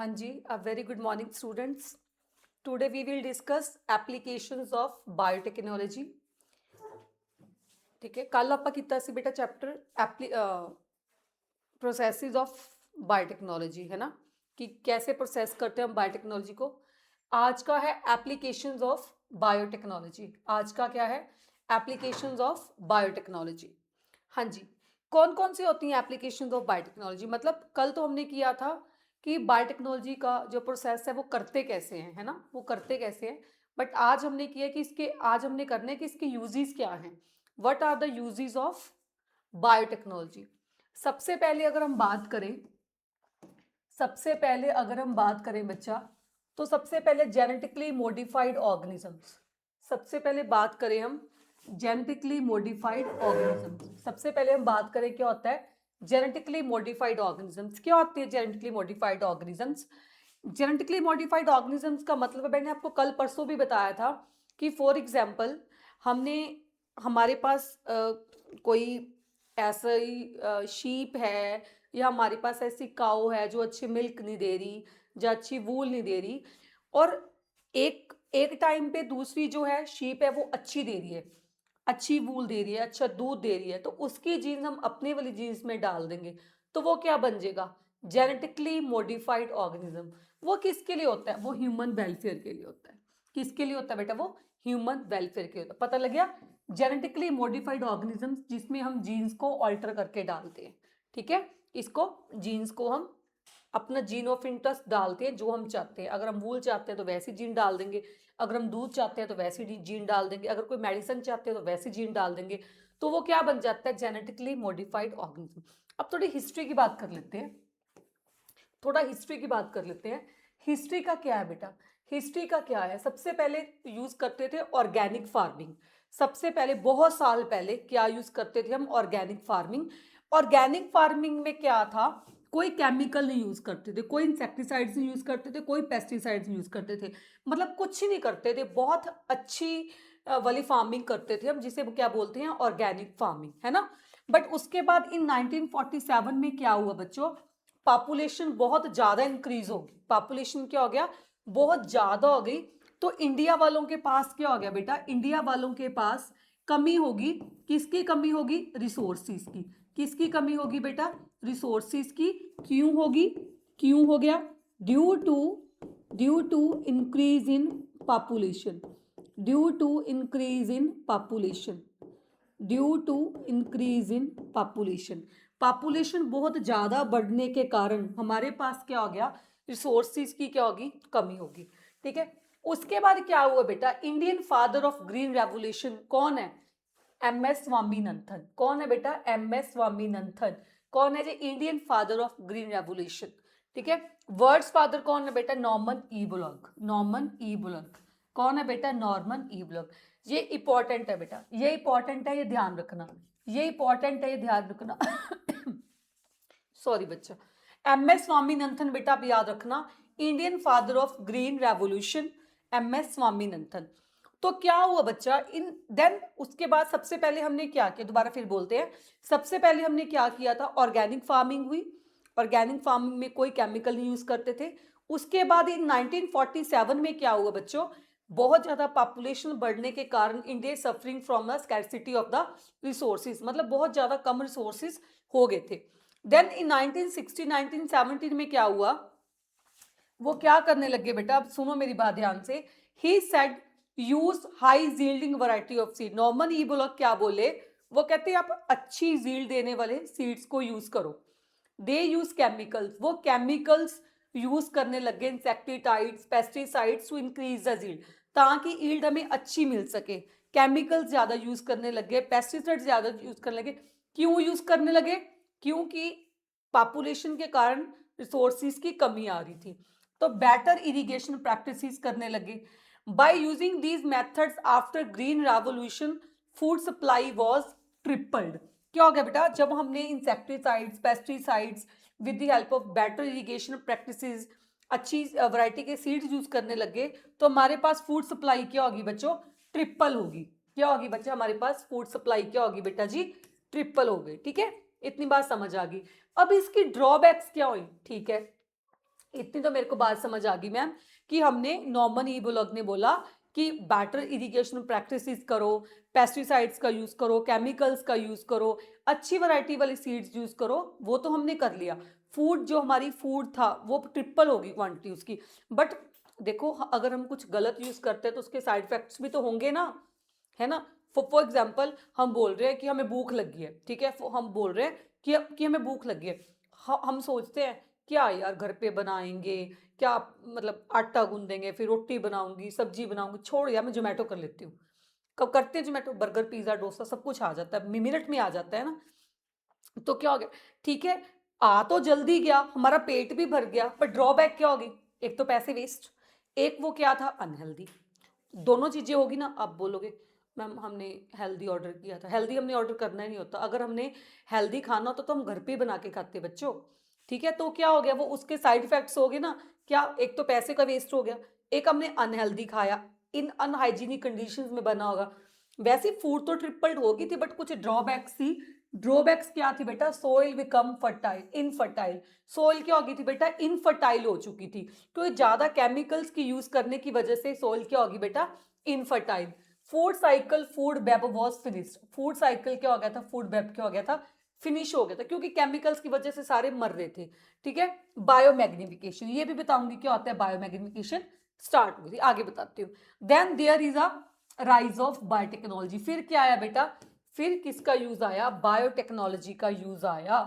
हाँ जी, a very good morning students. Today we will discuss applications of biotechnology. ठीक है, कल ਆਪਾਂ ਕੀਤਾ ਸੀ बेटा चैप्टर प्रोसेसेस ऑफ बायोटेक्नोलॉजी, है ना, कि कैसे प्रोसेस करते हैं हम बायोटेक्नोलॉजी को. आज का है एप्लीकेशंस ऑफ बायोटेक्नोलॉजी. आज का क्या है? Applications of biotechnology. हाँ जी, कौन कौन सी होती हैं एप्लीकेशंस ऑफ बायोटेक्नोलॉजी? मतलब कल तो हमने किया था कि बायोटेक्नोलॉजी का जो प्रोसेस है वो करते कैसे हैं, है ना, वो करते कैसे हैं. बट आज हमने किया कि इसके आज हमने करने कि इसके यूजेस क्या हैं. What are the uses of biotechnology? सबसे पहले अगर हम बात करें बच्चा, तो सबसे पहले जेनेटिकली मॉडिफाइड ऑर्गेनिजम्स. सबसे पहले बात करें हम जेनेटिकली मॉडिफाइड ऑर्गेनिजम्स. सबसे पहले हम बात करें क्या होता है जेनेटिकली मॉडिफाइड ऑर्गेनिजम्स. क्या होती है genetically modified organisms? Genetically modified organisms का मतलब है, मैंने आपको कल परसों भी बताया था कि फॉर एग्जांपल हमने हमारे पास कोई ऐसा ही शीप है या हमारे पास ऐसी काऊ है जो अच्छी मिल्क नहीं दे रही या अच्छी वूल नहीं दे रही, और एक एक टाइम पे दूसरी जो है शीप है वो अच्छी दे रही है, अच्छी वूल दे रही है, अच्छा दूध दे रही है, तो उसकी जीन्स हम अपने वाली जीन्स में डाल देंगे तो वो क्या बन जाएगा? Genetically modified organism. वो किसके लिए होता है? वो ह्यूमन वेलफेयर के लिए होता है. किसके लिए होता है बेटा? वो ह्यूमन वेलफेयर के लिए होता है. पता लग गया? जेनेटिकली मॉडिफाइड ऑर्गेनिजम्स जिसमें हम जीन्स को ऑल्टर करके डालते हैं. ठीक है, इसको जीन्स को हम अपना जीन ऑफ इंटरेस्ट डालते हैं जो हम चाहते हैं. अगर हम वूल चाहते हैं तो वैसी जीन डाल देंगे, अगर हम दूध चाहते हैं तो वैसी जीन डाल देंगे, अगर कोई मेडिसिन चाहते हैं तो वैसी जीन डाल देंगे. तो वो क्या बन जाता है? Genetically modified organism. अब थोड़ी हिस्ट्री की बात कर लेते हैं. हिस्ट्री का क्या है बेटा? हिस्ट्री का क्या है? सबसे पहले यूज करते थे ऑर्गेनिक फार्मिंग. सबसे पहले बहुत साल पहले क्या यूज करते थे हम? Organic farming. ऑर्गेनिक फार्मिंग में क्या था? कोई केमिकल नहीं यूज करते थे, कोई इंसेक्टिसाइड्स नहीं यूज करते थे, कोई पेस्टिसाइड्स नहीं यूज करते थे. मतलब कुछ ही नहीं करते थे, बहुत अच्छी वाली फार्मिंग करते थे हम, जिसे क्या बोलते हैं? ऑर्गेनिक फार्मिंग, है ना. बट उसके बाद इन 1947 में क्या हुआ बच्चों? पॉपुलेशन बहुत ज्यादा इंक्रीज होगी. पॉपुलेशन क्या हो गया? बहुत ज्यादा हो गई. तो इंडिया वालों के पास क्या हो गया बेटा? इंडिया वालों के पास कमी होगी. किसकी कमी होगी? रिसोर्सिस की. किसकी कमी होगी बेटा? रिसोर्सिस की. क्यों होगी? क्यों हो गया? Due to increase in population. Due to increase in population. Due to increase in population. Population बहुत ज्यादा बढ़ने के कारण हमारे पास क्या हो गया? रिसोर्सिस की क्या होगी? कमी होगी. ठीक है. उसके बाद क्या हुआ बेटा? Indian father of green revolution कौन है? M S Swaminathan. कौन है बेटा? M S Swaminathan. कौन है जी? Indian father of green revolution. ठीक है. वर्ड्स फादर कौन है बेटा? Norman E Borlaug. Norman E Borlaug. कौन है बेटा? Norman E Borlaug. ये इंपॉर्टेंट है बेटा, ये इंपॉर्टेंट है, ये ध्यान रखना. ये इंपॉर्टेंट है, ये ध्यान रखना. सॉरी बच्चा. एम एस स्वामीनाथन बेटा आप याद रखना, Indian father of green revolution, M S Swaminathan. तो क्या हुआ बच्चा? इन देन उसके बाद सबसे पहले हमने क्या किया? दोबारा फिर बोलते हैं. सबसे पहले हमने क्या किया था? ऑर्गेनिक फार्मिंग हुई. ऑर्गेनिक फार्मिंग में कोई केमिकल नहीं यूज करते थे. उसके बाद इन 1947 में क्या हुआ बच्चों? बहुत ज्यादा पॉपुलेशन बढ़ने के कारण India suffering from the scarcity of the resources. मतलब बहुत ज्यादा कम रिसोर्सेज हो गए थे. देन इन 1960 1917 में क्या हुआ? वो क्या करने लगे बेटा? अब सुनो मेरी बात ध्यान से. He said use high yielding variety of seed. Norman E बोला क्या बोले? वो कहते हैं आप अच्छी जील्ड देने वाले सीड्स को यूज करो. They use chemicals. वो केमिकल्स यूज करने लगे, insecticides, pesticides to increase the yield, ताकि ईल्ड हमें अच्छी मिल सके. केमिकल्स ज्यादा यूज करने लगे, पेस्टिसाइड्स ज्यादा यूज करने लगे. क्यों यूज करने लगे? क्योंकि पॉपुलेशन के कारण रिसोर्सिस की कमी आ रही थी. तो बेटर इरिगेशन प्रैक्टिसेस करने लगे. By using these methods after green revolution food supply was tripled. क्या हो गया बेटा? जब हमने insecticides, pesticides with the help of better irrigation practices, अच्छी वैरायटी के सीड्स यूज करने लगे, तो हमारे पास फूड सप्लाई क्या होगी बच्चों? ट्रिपल होगी. क्या होगी बच्चा? हमारे पास फूड सप्लाई क्या होगी बेटा जी? ट्रिपल हो गई. ठीक है, इतनी बात समझ आ गई. अब इसकी ड्रॉबैक्स क्या हुई? ठीक है, इतनी तो मेरे को बात समझ आ गई मैम कि हमने नॉर्मन ई बुलक ने बोला कि बेटर इरिगेशन प्रैक्टिसेस करो, पेस्टिसाइड्स का यूज करो, केमिकल्स का यूज करो, अच्छी वैरायटी वाली सीड्स यूज करो, वो तो हमने कर लिया। फूड जो हमारी फूड था वो ट्रिपल होगी क्वांटिटी उसकी। बट देखो अगर हम कुछ गलत यूज करते हैं तो उसके साइड इफेक्ट्स भी तो होंगे ना, है ना। फॉर एग्जाम्पल हम बोल रहे हैं कि हमें भूख लगी है, ठीक है, हम बोल रहे हैं कि हमें भूख लगी है। हम सोचते हैं क्या यार घर पे बनाएंगे, क्या मतलब आटा गूंदेंगे, फिर रोटी बनाऊंगी, सब्जी बनाऊंगी, छोड़ यार मैं जोमेटो कर लेती हूँ। कब करते हैं जोमेटो, बर्गर पिज्जा डोसा सब कुछ आ जाता है, मिनट में आ जाता है ना। तो क्या हो गया, ठीक है, आ तो जल्दी गया, हमारा पेट भी भर गया, पर ड्रॉबैक क्या होगी, एक तो पैसे वेस्ट, एक वो क्या था अनहेल्दी। दोनों चीजें होगी ना। आप बोलोगे मैम हमने हेल्दी ऑर्डर किया था, हेल्दी हमने ऑर्डर करना ही नहीं होता। अगर हमने हेल्दी खाना होता तो हम घर पे ही बना के खाते बच्चों, ठीक है। तो क्या हो गया, वो उसके साइड इफेक्ट्स हो गए ना। क्या, एक तो पैसे का वेस्ट हो गया, एक हमने अनहेल्दी खाया, इन अनहाइजीनिक कंडीशंस में बना होगा। वैसे फूड तो ट्रिपल्ड होगी थी, बट कुछ ड्रॉबैक्स थी। ड्रॉबैक्स क्या थी बेटा, soil become fertile, infertile. Soil क्या होगी थी बेटा, इनफर्टाइल हो चुकी थी, क्योंकि ज्यादा केमिकल्स की यूज करने की वजह से सोइल क्या होगी बेटा, infertile. Food cycle, food web was finished. Food cycle क्या हो गया था, फूड वेब क्या हो गया था, फिनिश हो गया था, क्योंकि केमिकल्स की वजह से सारे मर रहे थे, ठीक है। बायोमैग्निफिकेशन, ये भी बताऊंगी क्या होता है बायोमैग्निफिकेशन, स्टार्ट हुई थी, आगे बताती हूँ। Then there is a rise of biotechnology. फिर क्या आया बेटा, फिर किसका यूज आया, बायोटेक्नोलॉजी का यूज आया।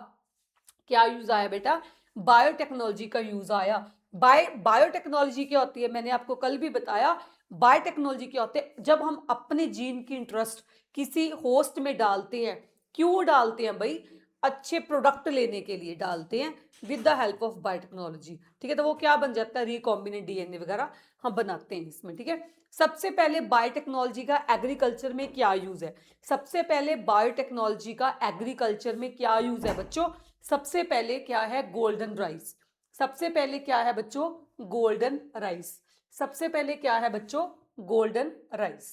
क्या यूज आया बेटा, बायोटेक्नोलॉजी का यूज आया। बायोटेक्नोलॉजी क्या होती है, मैंने आपको कल भी बताया। बायोटेक्नोलॉजी क्या होते हैं, जब हम अपने जीन की इंटरेस्ट किसी होस्ट में डालते हैं। क्यों डालते हैं भाई, अच्छे प्रोडक्ट लेने के लिए डालते हैं, with the help of biotechnology, ठीक है। तो वो क्या बन जाता है, रिकॉम्बिनेंट डीएनए वगैरह हम बनाते हैं इसमें, ठीक है। सबसे पहले बायोटेक्नोलॉजी का एग्रीकल्चर में क्या यूज है, सबसे पहले बायोटेक्नोलॉजी का एग्रीकल्चर में क्या यूज है बच्चों, सबसे पहले क्या है, गोल्डन राइस। सबसे पहले क्या है बच्चों, गोल्डन राइस। सबसे पहले क्या है बच्चों, गोल्डन राइस,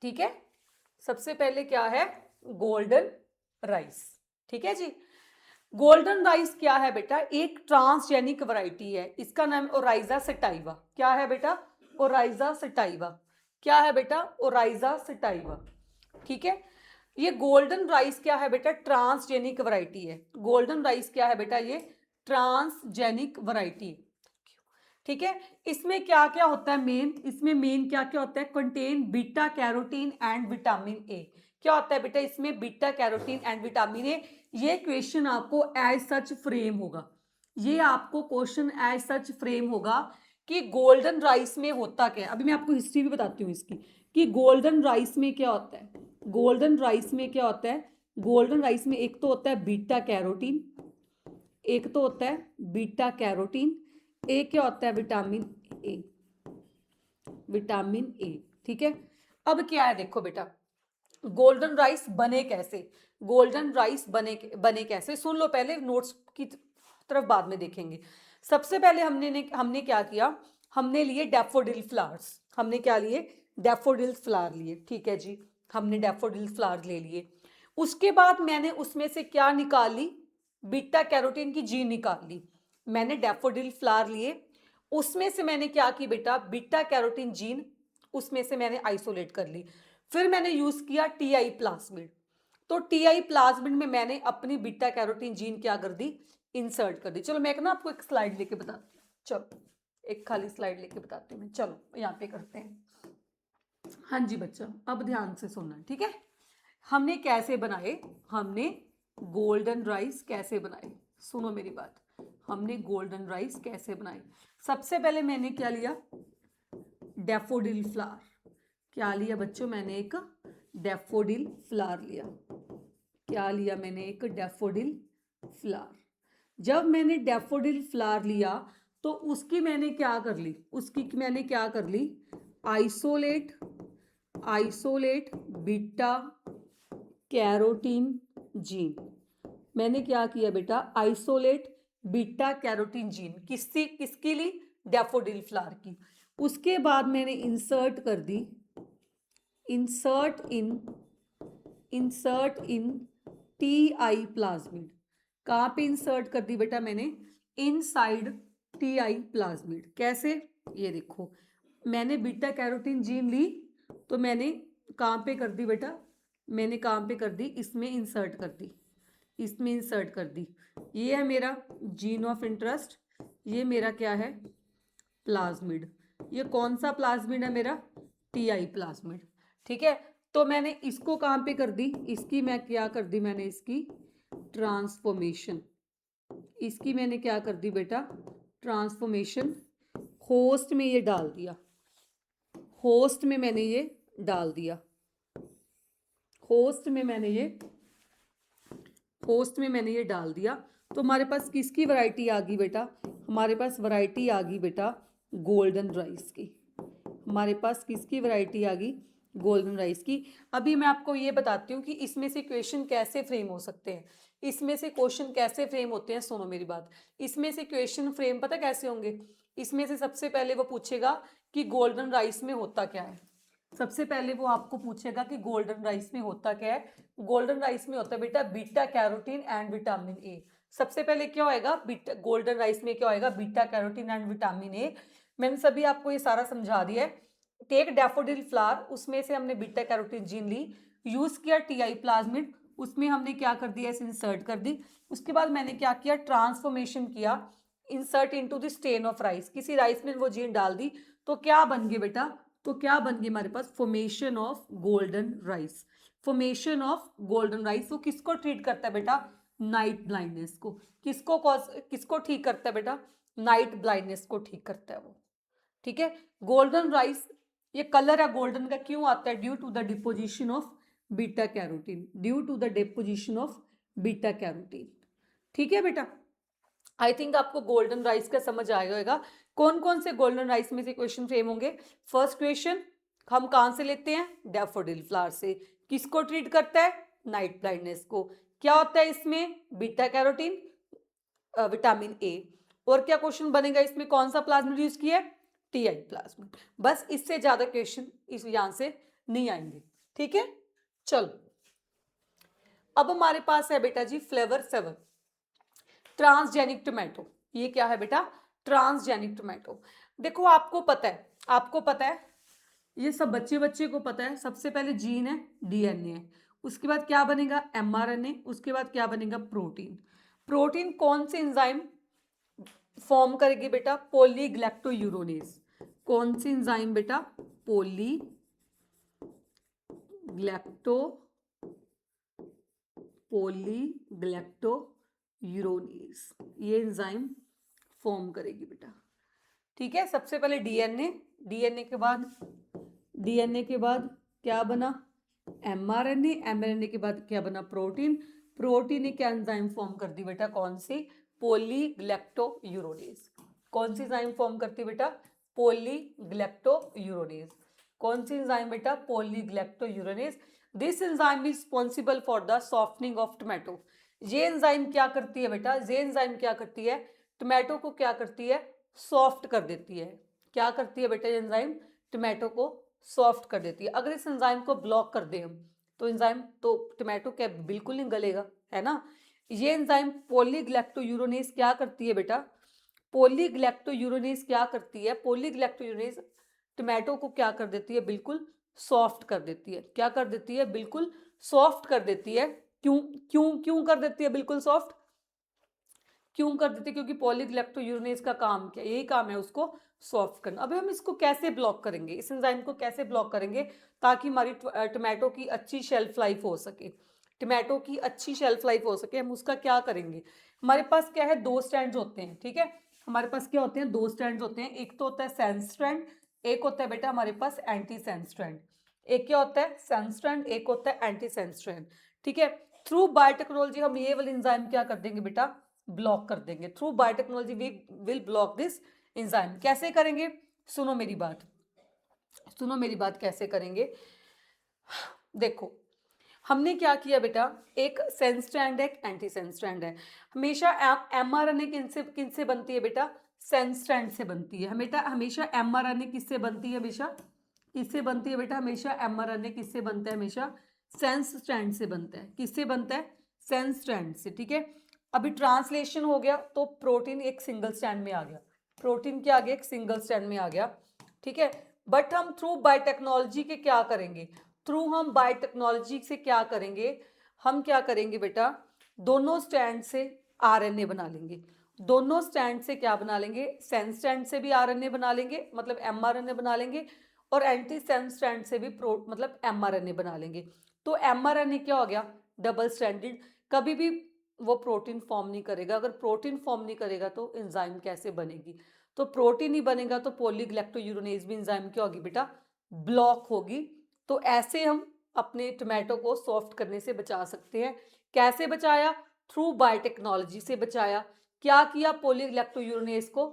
ठीक है। सबसे पहले क्या है, गोल्डन राइस, ठीक है जी। गोल्डन राइस क्या है बेटा, एक ट्रांसजेनिक वैरायटी है, इसका नाम ओराइजा सटाइवा। क्या है बेटा, ओराइजा सटाइवा। क्या है बेटा, ओराइजा सटाइवा, ठीक है। ये गोल्डन राइस क्या है बेटा, ट्रांसजेनिक वैरायटी है। गोल्डन राइस क्या है बेटा, ये ट्रांसजेनिक वैरायटी, ठीक है। इसमें क्या क्या होता है मेन, इसमें मेन क्या क्या होता है, contain beta carotene and vitamin A. क्या होता है बेटा इसमें, beta carotene and vitamin A. ये क्वेश्चन आपको एज सच फ्रेम होगा, ये आपको क्वेश्चन एज सच फ्रेम होगा कि गोल्डन राइस में होता क्या है। अभी मैं आपको हिस्ट्री भी बताती हूँ इसकी, कि गोल्डन राइस में क्या होता है। गोल्डन राइस में क्या होता है, गोल्डन राइस में एक तो होता है बीटा कैरोटीन, एक तो होता है बीटा कैरोटीन, एक क्या होता है विटामिन ए, विटामिन ए, ठीक है। अब क्या है देखो बेटा, गोल्डन राइस बने कैसे, गोल्डन राइस बने कैसे, सुन लो पहले, नोट्स की तरफ बाद में देखेंगे। सबसे पहले हमने क्या किया, हमने लिए डैफोडिल फ्लावर्स। हमने क्या लिए, डैफोडिल फ्लावर लिए, ठीक है जी। हमने डैफोडिल फ्लावर ले लिए। उसके बाद मैंने उसमें से क्या निकाली, बीटा कैरोटीन की जीन निकाल ली। मैंने डैफोडिल फ्लावर लिए, उसमें से मैंने क्या की बेटा, बीटा कैरोटीन जीन उसमें से मैंने आइसोलेट कर ली। फिर मैंने यूज किया टीआई प्लाज्मिड। तो टीआई प्लाज्मिड में मैंने अपनी बीटा कैरोटीन जीन क्या कर दी, इंसर्ट कर दी। चलो मैं ना आपको एक स्लाइड लेके बताती हूँ, चलो एक खाली स्लाइड लेके बताती हूँ मैं, चलो यहाँ पे करते हैं। हाँ जी बच्चा, अब ध्यान से सुनना, ठीक है। हमने कैसे बनाए, हमने गोल्डन राइस कैसे बनाए, सुनो मेरी बात। हमने गोल्डन राइस कैसे बनाए, सबसे पहले मैंने क्या लिया, डैफोडिल फ्लावर। क्या लिया बच्चों, मैंने एक डैफोडिल फ्लावर लिया। क्या लिया मैंने, एक डैफोडिल फ्लावर। जब मैंने डैफोडिल फ्लावर लिया तो उसकी मैंने क्या कर ली, उसकी मैंने क्या कर ली, isolate, isolate beta carotene gene. मैंने क्या किया बेटा, आइसोलेट बीटा कैरोटीन जीन, किसकी ली, डैफोडिल फ्लावर की। उसके बाद मैंने इंसर्ट कर दी, insert in, insert in T I plasmid. कहाँ पे इंसर्ट कर दी बेटा मैंने, इनसाइड टीआई प्लाज्मिड। कैसे? ये देखो, मैंने बीटा कैरोटीन जीन ली, तो मैंने कहाँ पे कर दी बेटा, मैंने कहाँ पे कर दी, इसमें इंसर्ट कर दी, इसमें इंसर्ट कर दी। ये है मेरा जीन ऑफ इंटरेस्ट, ये मेरा क्या है, प्लाज्मिड। ये कौन सा प्लाज्मिड है मेरा, टीआई प्लाज्मिड। ठीक है, तो मैंने इसको कहाँ पे कर दी, इसकी मैं क्या कर दी, मैंने इसकी ट्रांसफॉर्मेशन, इसकी मैंने क्या कर दी बेटा, ट्रांसफॉर्मेशन। होस्ट में ये डाल दिया, होस्ट में मैंने ये डाल दिया, होस्ट में मैंने ये, होस्ट में मैंने ये डाल दिया। तो हमारे पास किसकी वैरायटी आ गई बेटा, हमारे पास वैरायटी आ गई बेटा गोल्डन राइस की। हमारे पास किसकी वैरायटी आ गई, गोल्डन राइस की। अभी मैं आपको ये बताती हूँ कि इसमें से क्वेश्चन कैसे फ्रेम हो सकते हैं, इसमें से क्वेश्चन कैसे फ्रेम होते हैं। सुनो मेरी बात, इसमें से क्वेश्चन फ्रेम पता कैसे होंगे, इसमें से सबसे पहले वो पूछेगा कि गोल्डन राइस में होता क्या है। सबसे पहले वो आपको पूछेगा कि गोल्डन राइस में होता क्या है। गोल्डन राइस में होता है बेटा beta carotene and vitamin A. सबसे पहले क्या होएगा, बीटा गोल्डन राइस में क्या होएगा, beta carotene and vitamin A. मैंने सभी आपको ये सारा समझा दिया है। टेक डैफोडिल फ्लावर, उसमें से हमने बीटा कैरोटीन जीन ली, यूज किया टीआई प्लाज्मिड, उसमें हमने क्या कर दिया, इसे इंसर्ट कर दी। उसके बाद मैंने क्या किया, ट्रांसफॉर्मेशन किया, insert into the stain of rice, किसी राइस में वो जीन डाल दी, तो क्या बन गए बेटा, तो क्या बन गई हमारे पास, formation of golden rice. Formation of golden rice वो किसको ट्रीट करता है बेटा, नाइट ब्लाइंडनेस को। किसको कॉज, किसको ठीक करता है बेटा, नाइट ब्लाइंडनेस को ठीक करता है वो। ठीक है, गोल्डन राइस, ये कलर है गोल्डन का क्यों आता है, due to the deposition of beta carotene, due to the deposition of beta carotene. ठीक है बेटा, आई थिंक आपको गोल्डन राइस का समझ आया होगा। कौन कौन से गोल्डन राइस में से क्वेश्चन फ्रेम होंगे। फर्स्ट क्वेश्चन हम कहां से लेते हैं, डैफोडिल फ्लावर से। किसको ट्रीट करता है, नाइट ब्लाइंडनेस को। क्या होता है इसमें, बीटा कैरोटीन, विटामिन ए। और क्या क्वेश्चन बनेगा इसमें, कौन सा प्लाज्मिड यूज किया है, टीआई प्लाज्मिड। बस इससे ज्यादा क्वेश्चन इस यहां से नहीं आएंगे। ठीक है, चलो अब हमारे पास है बेटा जी फ्लेवर 7, ट्रांसजेनिक टोमेटो। ये क्या है बेटा, ट्रांसजेनिक टोमेटो। देखो आपको पता है, आपको पता है, ये सब बच्चे बच्चे को पता है। सबसे पहले जीन है, डीएनए है, उसके बाद क्या बनेगा, एमआरएनए, उसके बाद क्या बनेगा, प्रोटीन। प्रोटीन कौन से एंजाइम फॉर्म करेगी बेटा, पॉलीग्लैक्टोयूरोनेज। कौन सी एंजाइम बेटा, पॉलीग्लैक्टोयूरोनेज, ये एंजाइम फॉर्म करेगी बेटा। ठीक है, सबसे पहले डीएनए, डीएनए के बाद क्या बना, एमआरएनए, एमआरएनए के बाद क्या बना, प्रोटीन। प्रोटीन ने क्या एंजाइम फॉर्म कर दी बेटा, कौन सी, पॉलीग्लैक्टोयूरोनेज। कौन सी एंजाइम फॉर्म करती बेटा, पॉलीग्लैक्टोयूरोनेज। कौन सी एंजाइम बेटा, polygalacturonase. This enzyme is responsible for the softening of tomato. ये एंजाइम क्या करती है बेटा, ये एंजाइम क्या करती है, टोमेटो को क्या करती है, सॉफ्ट कर देती है। क्या करती है बेटा ये एंजाइम, टोमेटो को सॉफ्ट कर देती है। अगर इस एंजाइम को ब्लॉक कर दें हम, तो एंजाइम तो टोमेटो क्या बिल्कुल नहीं गलेगा, है ना। ये एंजाइम पॉलीग्लैक्टोयूरोनेज क्या करती है बेटा, पॉलीग्लैक्टोयूरोनेज क्या करती है, पॉलीग्लैक्टोयूरोनेज टोमेटो को क्या कर देती है, बिल्कुल सॉफ्ट कर देती है। क्या कर देती है, बिल्कुल सॉफ्ट कर देती है। क्यों क्यों क्यों कर देती है बिल्कुल सॉफ्ट, क्यों कर देते, क्योंकि पॉलीग्लैक्टोयूरोनेज का काम क्या, यही काम है उसको सॉफ्ट करना। अब हम इसको कैसे ब्लॉक करेंगे, इस एंजाइम को कैसे ब्लॉक करेंगे ताकि हमारी टोमेटो की अच्छी शेल्फ लाइफ हो सके, टोमेटो की अच्छी शेल्फ लाइफ हो सके। हम उसका क्या करेंगे, हमारे पास क्या है, दो स्ट्रैंड्स होते हैं। ठीक है, हमारे पास क्या होते हैं, दो स्ट्रैंड्स होते हैं। एक तो होता है सेंस स्ट्रैंड, एक होता है बेटा हमारे पास एंटी सेंस स्ट्रैंड। एक क्या होता है, सेंस स्ट्रैंड, एक होता है एंटी सेंस स्ट्रैंड। ठीक है, थ्रू बायोटेक्नोलॉजी हम ये वाले एंजाइम क्या कर देंगे बेटा, ब्लॉक कर देंगे। Through biotechnology we will block this enzyme. कैसे करेंगे, सुनो मेरी बात, सुनो मेरी बात, कैसे करेंगे। देखो हमने क्या किया बेटा, एक सेंस स्ट्रैंड है, एक एंटी सेंस स्ट्रैंड है। हमेशा एमआरएनए किनसे किनसे बनती है बेटा, सेंस स्ट्रैंड से बनती है। हमेशा हमेशा एमआरएनए किससे बनती है, हमेशा किससे बनती है बेटा, हमेशा एमआरएनए किससे बनता है, हमेशा सेंस स्ट्रैंड से बनता है। किससे बनता है, सेंस स्ट्रैंड से। ठीक है, अभी ट्रांसलेशन हो गया तो प्रोटीन एक सिंगल स्टैंड में आ गया, प्रोटीन क्या आ गया, एक सिंगल स्टैंड में आ गया, ठीक है। बट हम थ्रू बायोटेक्नोलॉजी के क्या करेंगे, थ्रू हम बायोटेक्नोलॉजी से क्या करेंगे, हम क्या करेंगे बेटा, दोनों स्टैंड से आरएनए बना लेंगे, दोनों स्टैंड से क्या बना लेंगे, सेंस स्टैंड से भी आरएनए बना लेंगे मतलब एमआरएनए बना लेंगे, और एंटी सेंस स्टैंड से भी मतलब एमआरएनए बना लेंगे। तो एमआरएनए क्या हो गया, डबल स्टैंडर्ड। कभी भी वो प्रोटीन फॉर्म नहीं करेगा, अगर प्रोटीन फॉर्म नहीं करेगा तो एंजाइम कैसे बनेगी, तो प्रोटीन ही बनेगा तो पॉलीग्लैक्टोयूरेनेज भी एंजाइम क्या होगी बेटा, ब्लॉक होगी। तो ऐसे हम अपने टोमेटो को सॉफ्ट करने से बचा सकते हैं। कैसे बचाया, थ्रू बायोटेक्नोलॉजी से बचाया। क्या किया, पॉलीग्लैक्टोयूरेनेज को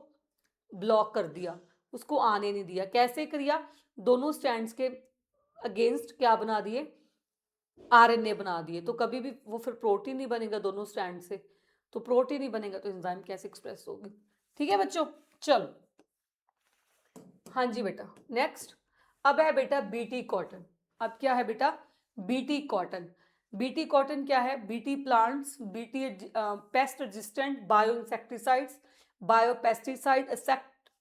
ब्लॉक कर दिया, उसको आने नहीं दिया। कैसे किया, दोनों स्टैंड्स के अगेंस्ट क्या बना दिए, आरएनए बना दिए। तो कभी भी वो फिर प्रोटीन नहीं बनेगा दोनों स्टैंड से, तो प्रोटीन नहीं बनेगा तो एंजाइम कैसे एक्सप्रेस होगी। ठीक है बच्चों, चलो हाँ जी बेटा नेक्स्ट। अब है बेटा बीटी कॉटन। अब क्या है बेटा, बीटी कॉटन। बीटी कॉटन क्या है, BT plants, BT pest resistant bio insecticides, bio pesticide,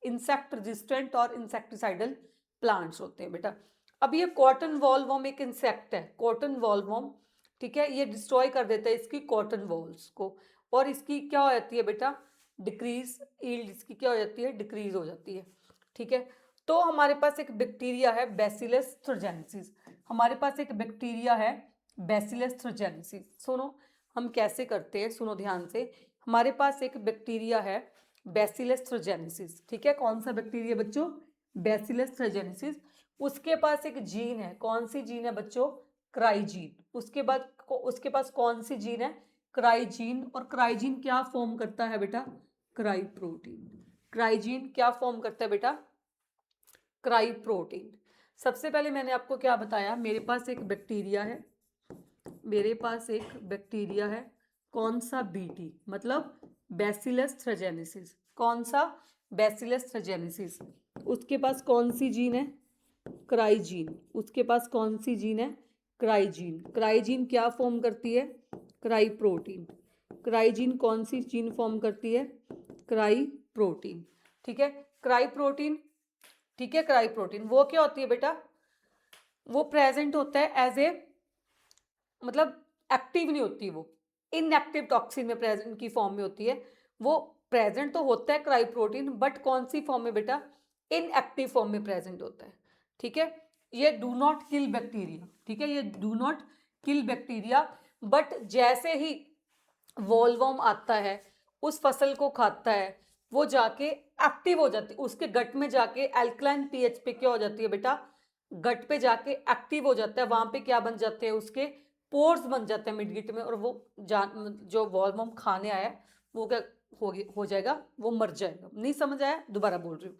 insect resistant और इंसेक्टिसाइडल प्लांट्स होते हैं बेटा। अब ये कॉटन वॉलवॉर्म एक इंसेक्ट है, कॉटन वॉलवॉर्म, ठीक है। ये डिस्ट्रॉय कर देता है इसकी कॉटन वॉल्स को, और इसकी क्या हो जाती है बेटा, डिक्रीज ईल्ड इसकी क्या हो जाती है, डिक्रीज हो जाती है, ठीक है। तो हमारे पास एक बैक्टीरिया है बैसिलस थ्रोजेनेसिस, हमारे पास एक बैक्टीरिया है बैसिलस थ्रोजेनेसिस। सुनो हम कैसे करते हैं, सुनो ध्यान से। हमारे पास एक बैक्टीरिया है बैसिलस थ्रोजेनेसिस, ठीक है। कौन सा बैक्टीरिया बच्चों, बैसिलस थ्रोजेनेसिस। उसके पास एक जीन है, कौन सी जीन है बच्चों, क्राइजीन। उसके पास कौन सी जीन है, क्राइजीन। और क्राइजीन क्या फॉर्म करता है बेटा, क्राई प्रोटीन। क्राइजीन क्या फॉर्म करता है बेटा, क्राई प्रोटीन। सबसे पहले मैंने आपको क्या बताया, मेरे पास एक बैक्टीरिया है, मेरे पास एक बैक्टीरिया है, कौन सा, बीटी मतलब बैसिलस थ्रोजेनेसिस। कौन सा, बैसिलस थ्रोजेनेसिस। उसके पास कौन सी जीन है, क्राइजीन। उसके पास कौन सी जीन है, क्राइजीन। क्राइजीन क्या फॉर्म करती है, क्राई प्रोटीन। क्राइजीन कौन सी जीन फॉर्म करती है, क्राई प्रोटीन, ठीक है। क्राई प्रोटीन, ठीक है। क्राई प्रोटीन वो क्या होती है बेटा, वो प्रेजेंट होता है एज ए, मतलब एक्टिव नहीं होती, वो इनएक्टिव टॉक्सिन में प्रेजेंट की फॉर्म में होती है। वो प्रेजेंट तो होता है क्राई प्रोटीन, बट कौन सी फॉर्म में बेटा, इनएक्टिव फॉर्म में प्रेजेंट होता है, ठीक है। ये डू नॉट किल बैक्टीरिया, ठीक है, ये do not kill bacteria. But जैसे ही वॉलवॉर्म आता है, उस फसल को खाता है, वो जाके एक्टिव हो जाती है, उसके गट में जाके एल्कलाइन पीएच पे क्या हो जाती है बेटा, गट पे जाके एक्टिव हो जाता है। वहां पे क्या बन जाते हैं, उसके पोर्स बन जाते हैं मिड गिट में, और वो जो वॉलवॉर्म खाने आया है वो क्या हो जाएगा, वो मर जाएगा। नहीं समझ आया, दोबारा बोल रही हूँ।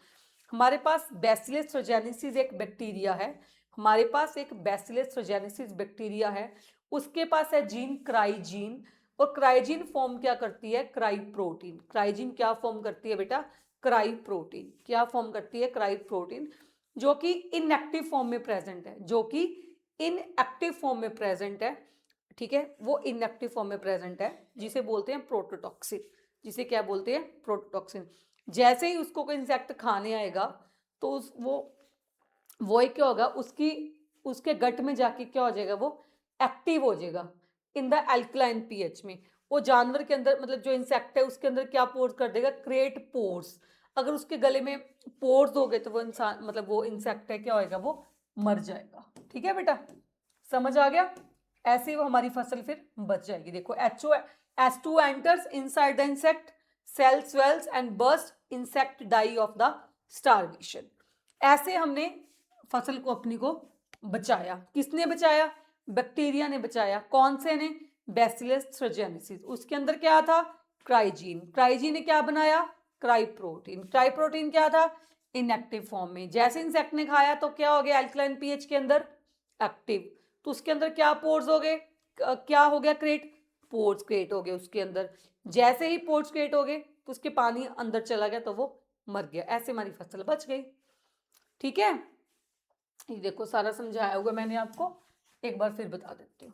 हमारे पास बैसिलस थ्रोजेनेसिस एक बैक्टीरिया है, हमारे पास एक बैसिलस थ्रोजेनेसिस बैक्टीरिया है। उसके पास है जीन क्राइजीन, और क्राइजीन फॉर्म क्या करती है, क्राई प्रोटीन। क्राइजीन क्या फॉर्म करती है बेटा, क्राई प्रोटीन। क्या फॉर्म करती है, क्राई प्रोटीन, जो कि इनएक्टिव फॉर्म में प्रेजेंट है, जो कि इनएक्टिव फॉर्म में प्रेजेंट है, ठीक है। वो इनएक्टिव फॉर्म में प्रेजेंट है, जिसे बोलते हैं प्रोटोटॉक्सिन। जिसे क्या बोलते हैं, प्रोटोटॉक्सिन। जैसे ही उसको कोई इंसेक्ट खाने आएगा तो वो एक क्या होगा, उसकी उसके गट में जाके क्या हो जाएगा, वो एक्टिव हो जाएगा इन द एल्कलाइन पीएच में। वो जानवर के अंदर, मतलब जो इंसेक्ट है उसके अंदर क्या पोर्स कर देगा, क्रिएट पोर्स। अगर उसके गले में पोर्स हो गए तो वो इंसान, मतलब वो इंसेक्ट है क्या होएगा, वो मर जाएगा। ठीक है बेटा, समझ आ गया। ऐसे ही वो हमारी फसल फिर बच जाएगी। देखो H2 enters inside the insect, cell swells and burst, insect die of the starvation। ऐसे हमने फसल को अपनी को बचाया। किसने बचाया, बैक्टीरिया ने बचाया। कौन से ने, बैसिलस थ्रोजेनेसिस। उसके अंदर क्या था, क्राइजीन। क्राइजीन ने क्या बनाया, क्राई प्रोटीन। क्राई प्रोटीन क्या था, इनएक्टिव फॉर्म में। जैसे इंसेक्ट ने खाया तो क्या हो गया, एल्कलाइन पीएच के अंदर एक्टिव। तो उसके अंदर क्या पोर्स हो गए, क्या हो गया, क्रिएट, पोर्स क्रिएट हो गए उसके अंदर। जैसे ही पोर्स क्रिएट हो गए तो उसके पानी अंदर चला गया तो वो मर गया। ऐसे हमारी फसल बच गई। ठीक है, ये देखो सारा समझाया हुआ मैंने आपको, एक बार फिर बता देती हूँ।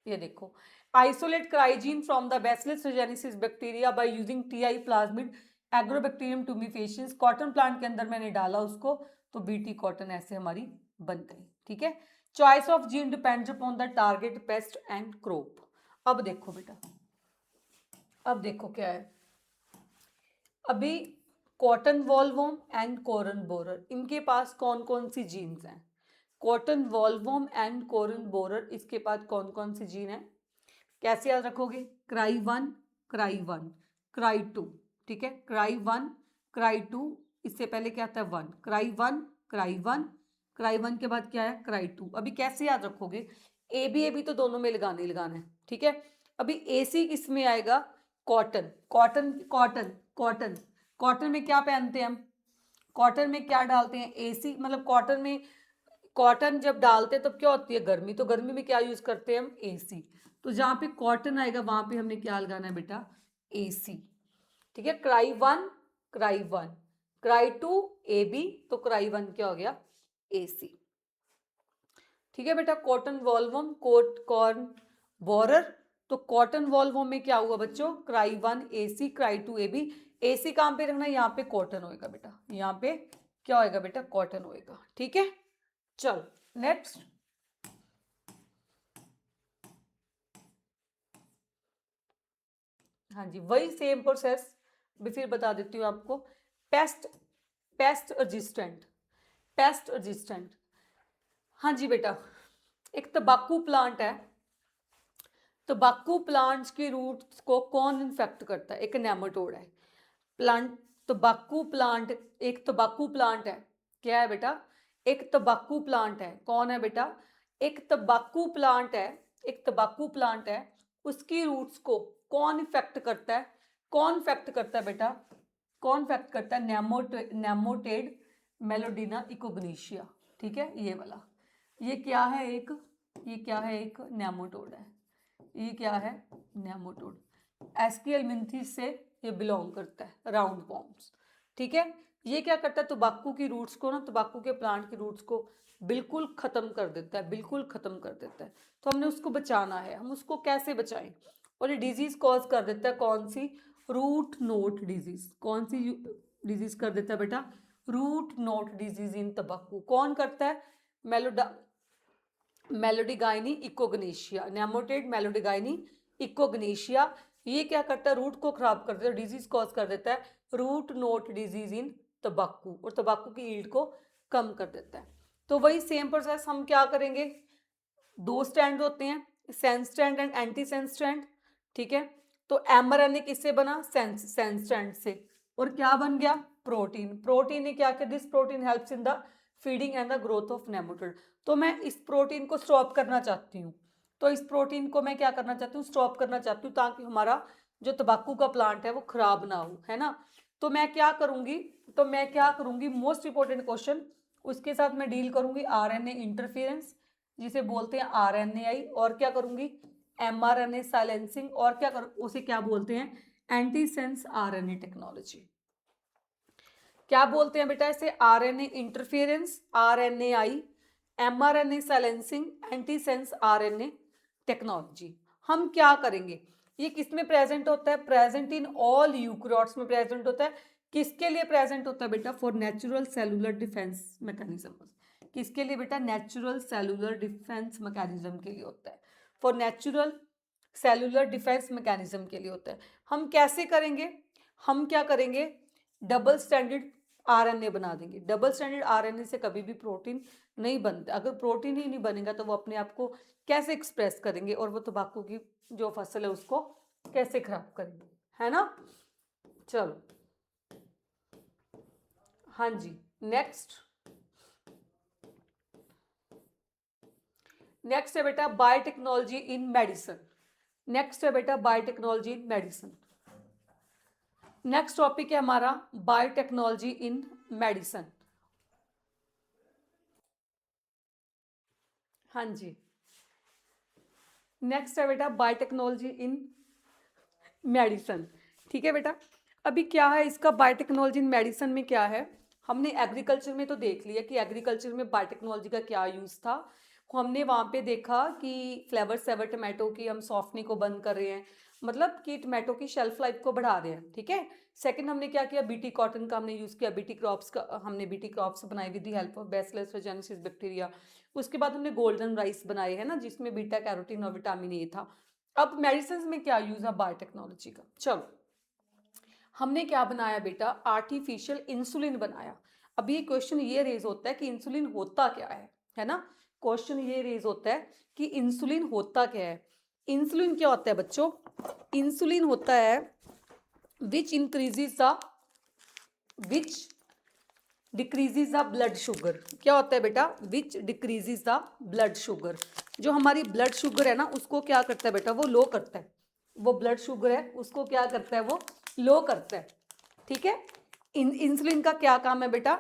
ये देखो, isolate cry gene from the bacillus thuringiensis bacteria by using Ti plasmid agrobacterium tumefaciens. Cotton plant के अंदर मैंने डाला उसको, तो बीटी कॉटन ऐसे हमारी बन गई। ठीक है, choice of gene depends upon the target paste and crop. अब देखो बेटा, अब देखो क्या है, अभी कॉटन वॉल्वॉर्म एंड कोरन बोरर, इनके पास कौन कौन सी जीन्स हैं? कॉटन वॉल्वॉर्म एंड कोरन बोरर, इसके पास कौन कौन सी जीन है? कैसे याद रखोगे? Cry one, cry one, cry two. ठीक है, क्राई वन, क्राई टू, इससे पहले क्या आता है? One, cry one, cry one, cry one के बाद क्या है? Cry two. अभी कैसे याद रखोगे? ए बी तो दोनों में लगाना ही लगाना है। ठीक है, अभी ए सी किस में आएगा? Cotton, cotton, cotton, cotton, cotton में क्या पहनते हैं हम? कॉटन में क्या डालते हैं? एसी, मतलब कॉटन में, कॉटन जब डालते हैं तब क्या होती है? गर्मी। तो गर्मी में क्या यूज करते हैं हम? एसी। तो जहां पे कॉटन आएगा वहां पे हमने क्या लगाना है बेटा? एसी। ठीक है, cry one, cry one, cry two A B, तो क्राई वन क्या हो गया? एसी। ठीक है बेटा, कॉटन वॉल्वम, कोट कॉर्न बोरर, तो कॉटन वॉल्वम में क्या हुआ बच्चों? Cry one A C, cry two A B. A C कहाँ पे रखना है? यहाँ पे कॉटन होएगा बेटा, यहाँ पे क्या होएगा बेटा? कॉटन होएगा। ठीक है, चल नेक्स्ट। हाँ जी, वही सेम प्रोसेस भी फिर बता देती हूँ आपको। Paste, paste resistant, paste resistant. हाँ जी बेटा, एक तंबाकू प्लांट है, तंबाकू प्लांट्स की रूट्स को कौन इन्फेक्ट करता है? एक नेमाटोड है। प्लांट, तंबाकू प्लांट, एक तंबाकू प्लांट है। क्या है बेटा? एक तंबाकू प्लांट है। कौन है बेटा? एक तंबाकू प्लांट है, एक तंबाकू प्लांट है, उसकी रूट्स को कौन इफेक्ट करता है? कौन इफेक्ट करता है बेटा? कौन इफेक्ट करता है? नेमोटेड मेलोडिना इकोग्नीशिया। ठीक है, ये वाला, ये क्या है? एक, ये क्या है? एक नेमाटोड है। ये क्या है? नेमाटोड। एस्कियल मिंथीस से ये बिलोंग करता है, राउंड वॉर्म्स। ठीक है, ये क्या करता है? तंबाकू की रूट्स को ना, तंबाकू के प्लांट की रूट्स को बिल्कुल खत्म कर देता है, बिल्कुल खत्म कर देता है। तो हमने उसको बचाना है, हम उसको कैसे बचाएं? और ये डिजीज कॉज कर देता है कौन सी? Root note disease. कौन सी डिजीज कर देता है बेटा? रूट नोट डिजीज इन तंबाकू। कौन करता है? मेलोडिगाइनी इकोग्नेशिया, नेमोटेड मेलोडिगाइनी इकोग्नेशिया। ये क्या करता है? रूट को खराब कर देता है, डिजीज कॉज कर देता है, रूट नोट डिजीज इन तंबाकू, और तंबाकू की यील्ड को कम कर देता है। तो वही सेम प्रोसेस हम क्या करेंगे? दो स्ट्रैंड होते हैं, sense strand and anti sense strand. ठीक है, तो एमआरएनए किससे बना? सेंस स्ट्रैंड से। और क्या बन गया? प्रोटीन। प्रोटीन ने क्या किया? This protein helps in the feeding and the growth of nematode. तो मैं इस प्रोटीन को स्टॉप करना चाहती हूँ, तो इस प्रोटीन को मैं क्या करना चाहती हूँ? स्टॉप करना चाहती हूँ, ताकि हमारा जो तंबाकू का प्लांट है वो खराब ना हो, है ना। तो मैं क्या करूंगी? तो मैं क्या करूंगी? मोस्ट इंपॉर्टेंट क्वेश्चन, उसके साथ मैं डील करूंगी आरएनए इंटरफेरेंस, जिसे बोलते हैं आरएनएआई, और क्या करूंगी? एमआरएनए साइलेंसिंग, और क्या कर, उसे क्या बोलते हैं? Antisense RNA technology. क्या बोलते हैं बेटा इसे? RNA interference, RNAi, mRNA silencing, antisense RNA technology. हम क्या करेंगे? ये किस में प्रेजेंट होता है? प्रेजेंट इन ऑल यूकैरियोट्स में प्रेजेंट होता है। किसके लिए प्रेजेंट होता है बेटा? For natural cellular defence mechanism. किसके लिए बेटा? नेचुरल सेलुलर डिफेंस मैकेनिज्म के लिए होता है, for natural cellular defence mechanism के लिए होता है। हम कैसे करेंगे? हम क्या करेंगे? डबल स्टैंडर्ड आरएनए बना देंगे। डबल स्टैंडर्ड आरएनए से कभी भी प्रोटीन नहीं बनता। अगर प्रोटीन ही नहीं बनेगा तो वो अपने आप को कैसे एक्सप्रेस करेंगे, और वो तंबाकू की जो फसल है उसको कैसे खराब करेंगे, है ना। चलो, हाँ जी, नेक्स्ट। नेक्स्ट है बेटा बायोटेक्नोलॉजी इन मेडिसिन। नेक्स्ट है बेटा बायोटेक्नोलॉजी इन मेडिसिन। नेक्स्ट टॉपिक है हमारा बायोटेक्नोलॉजी इन मेडिसिन। हाँ जी, नेक्स्ट है बेटा बायोटेक्नोलॉजी इन मेडिसिन। ठीक है बेटा, अभी क्या है इसका? बायोटेक्नोलॉजी इन मेडिसिन में क्या है? हमने एग्रीकल्चर में तो देख लिया कि एग्रीकल्चर में बायोटेक्नोलॉजी का क्या यूज था। हमने वहाँ पे देखा कि फ्लेवर सेवर टमाटो की हम सॉफ्टनिंग को बंद कर रहे हैं, मतलब कि टमाटो की शेल्फ लाइफ को बढ़ा रहे हैं, ठीक है। सेकंड हमने क्या किया, बीटी कॉटन का हमने यूज़ किया, बीटी क्रॉप्स का हमने बीटी क्रॉप्स बनाई with the help of bacillus रेजेंसिस बैक्टीरिया। उसके बाद हमने गोल्डन राइस बनाए है ना, जिसमें बीटा कैरोटीन और विटामिन ए था। अब मेडिसिन में क्या यूज़ है बायोटेक्नोलॉजी का। चलो हमने क्या बनाया बेटा, आर्टिफिशियल इंसुलिन बनाया। अब ये क्वेश्चन ये रेज होता है कि इंसुलिन होता क्या है ना। क्वेश्चन ये रेज होता है कि इंसुलिन होता क्या है। इंसुलिन क्या होता है बच्चों, इंसुलिन होता है which increases the which decreases the blood sugar. क्या होता है बेटा, विच डिक्रीजेस द ब्लड शुगर। जो हमारी ब्लड शुगर है ना उसको क्या करता है बेटा, वो लो करता है। वो ब्लड शुगर है उसको क्या करता है, वो लो करता है, ठीक है। इंसुलिन का क्या काम है बेटा,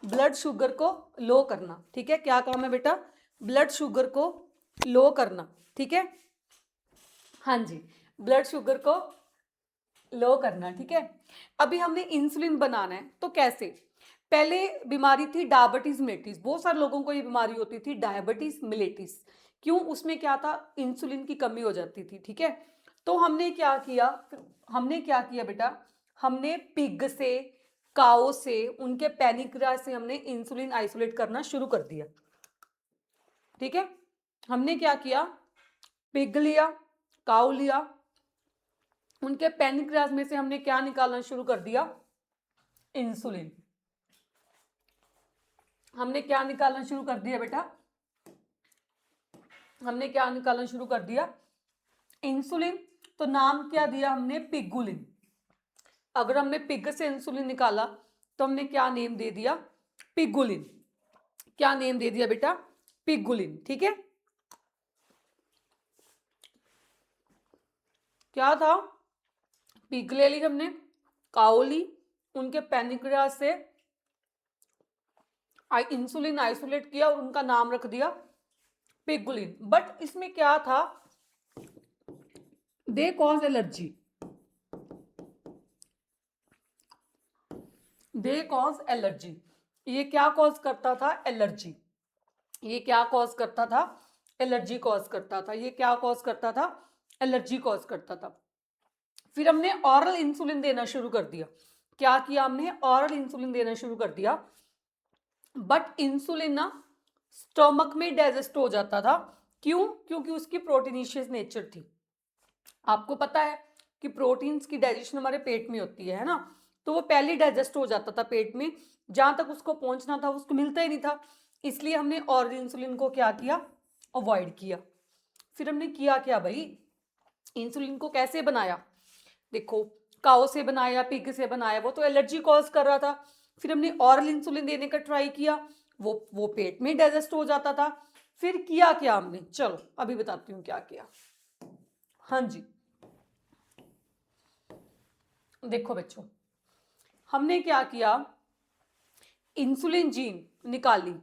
ब्लड शुगर को लो करना, ठीक है। क्या काम है बेटा, ब्लड शुगर को लो करना, ठीक है। हाँ जी, ब्लड शुगर को लो करना, ठीक है। अभी हमने इंसुलिन बनाना है तो कैसे, पहले बीमारी थी डायबिटीज मिलेटिस, बहुत सारे लोगों को ये बीमारी होती थी डायबिटीज मिलेटिस। क्यों, उसमें क्या था, इंसुलिन की कमी हो जाती थी, ठीक है। तो हमने क्या किया बेटा, हमने पिग से, काओ से, उनके पैनिक्रियास से हमने इंसुलिन आइसोलेट करना शुरू कर दिया, ठीक है। हमने क्या किया, पिग लिया, काऊ लिया, उनके पैनिक्रियास में से हमने क्या निकालना शुरू कर दिया, इंसुलिन। हमने क्या निकालना शुरू कर दिया बेटा, हमने क्या निकालना शुरू कर दिया, इंसुलिन। तो नाम क्या दिया हमने, पिगुलिन। अगर हमने पिग से इंसुलिन निकाला तो हमने क्या नेम दे दिया, पिगुलिन। क्या नेम दे दिया बेटा, पिगुलिन, ठीक है। क्या था, पिग ले ली हमने, काऊ ली, उनके पैनिक्रियास से इंसुलिन आइसोलेट किया और उनका नाम रख दिया पिगुलिन। बट इसमें क्या था, they cause allergy, they cause allergy. ये क्या कॉज करता था, एलर्जी। ये क्या कॉज करता था, एलर्जी कॉज करता था। ये क्या कॉज करता था, एलर्जी कॉज करता था। फिर हमने ऑरल इंसुलिन देना शुरू कर दिया। क्या किया हमने, ऑरल इंसुलिन देना शुरू कर दिया। बट इंसुलिन ना स्टोमक में डाइजेस्ट हो जाता था। क्यों, क्योंकि उसकी प्रोटीनिशियस नेचर थी। आपको पता है कि प्रोटीन्स की डाइजेशन हमारे पेट में होती है ना, तो वो पहले डाइजेस्ट हो जाता था पेट में, जहां तक उसको पहुंचना था उसको मिलता ही नहीं था। इसलिए हमने ऑरल इंसुलिन को क्या किया, अवॉइड किया। फिर हमने किया क्या भाई, इंसुलिन को कैसे बनाया, देखो काओ से बनाया, पिग से बनाया, वो तो एलर्जी कॉज कर रहा था। फिर हमने ऑरल इंसुलिन देने का ट्राई किया, वो पेट में डाइजेस्ट हो जाता था। फिर किया क्या हमने, चलो अभी बताती हूँ क्या किया। हाँ जी, देखो बच्चों, हमने क्या किया, इंसुलिन जीन निकाली।